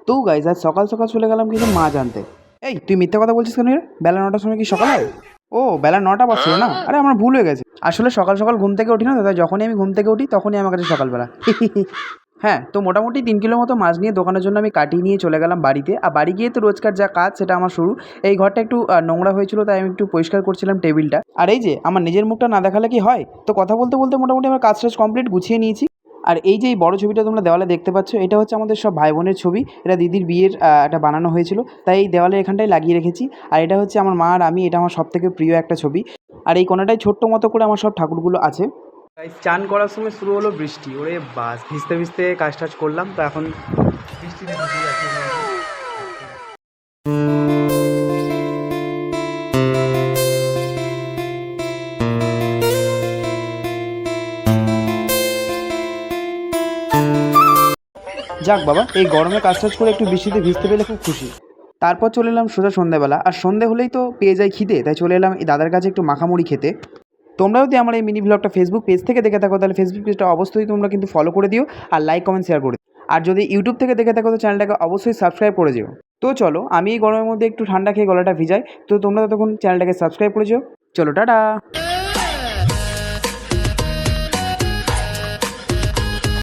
তো গাইজ আজ সকাল সকাল চলে গেলাম কিন্তু মাছ আনতে। এই তুই মিথ্যা কথা বলছিস কেন রে? বেলা 9টার সময় কি সকাল হয়? ও বেলা 9টা বাজছিল না? আরে আমার ভুল হয়ে গেছে। আসলে সকাল সকাল ঘুম থেকে উঠি না দাদা, যখনই আমি ঘুম থেকে উঠি তখনই আমার কাছে সকালবেলা। হ্যাঁ, তো মোটামুটি 3 কিলো মতো মাছ নিয়ে দোকানের জন্য আমি কাটিয়ে নিয়ে চলে গেলাম বাড়িতে। আর বাড়ি গিয়ে তো রোজকার যা কাজ সেটা আমার শুরু। এই ঘরটা একটু নোংরা হয়েছিল, তাই আমি একটু পরিষ্কার করছিলাম টেবিলটা। আর এই যে আমার নিজের মুখটা না দেখালে কি হয়? তো কথা বলতে বলতে মোটামুটি আমার কাজ টাজ কমপ্লিট গুছিয়ে নিয়েছি। আর এই যে এই বড় ছবিটা তোমরা দেওয়ালে দেখতে পাচ্ছ, এটা হচ্ছে আমাদের সব ভাই বোনের ছবি। এটা দিদির বিয়ের একটা বানানো হয়েছিল, তাই এই দেওয়ালের এখানটায় লাগিয়ে রেখেছি। আর এটা হচ্ছে আমার মা আর আমি, এটা আমার সব থেকে প্রিয় একটা ছবি। আর এই কোণাটায় ছোট্ট মতো করে আমার সব ঠাকুরগুলো আছে। গাইস চান করার সময় শুরু হলো বৃষ্টি, ওরে বাস ভিজতে ভিজতে কাজ টাজ করলাম, তো এখন বৃষ্টিতে ভিজে যাচ্ছি। যাক বাবা, এই গরমে কাজ টাজ করে একটু বৃষ্টিতে ভিজতে পেলে খুব খুশি। তারপর চলে এলাম সোজা সন্ধ্যাবেলা, আর সন্ধে হলেই তো পেয়ে যাই খিদে, তাই চলে এলাম এই দাদার কাছে একটু মাখামুড়ি খেতে। তোমরা যদি আমার এই মিনি ব্লগটা ফেসবুক পেজ থেকে দেখে থাকো, তাহলে ফেসবুক পেজটা অবশ্যই তোমরা কিন্তু ফলো করে দিও, আর লাইক কমেন্ট শেয়ার করে দিও। আর যদি ইউটিউব থেকে দেখে থাকো তো চ্যানেলটাকে অবশ্যই সাবস্ক্রাইব করে দিও। তো চলো, আমি এই গরমের মধ্যে একটু ঠান্ডা খেয়ে গলাটা ভিজাই, তো তোমরা ততক্ষণ চ্যানেলটাকে সাবস্ক্রাইব করে দিও। চলো টাটা।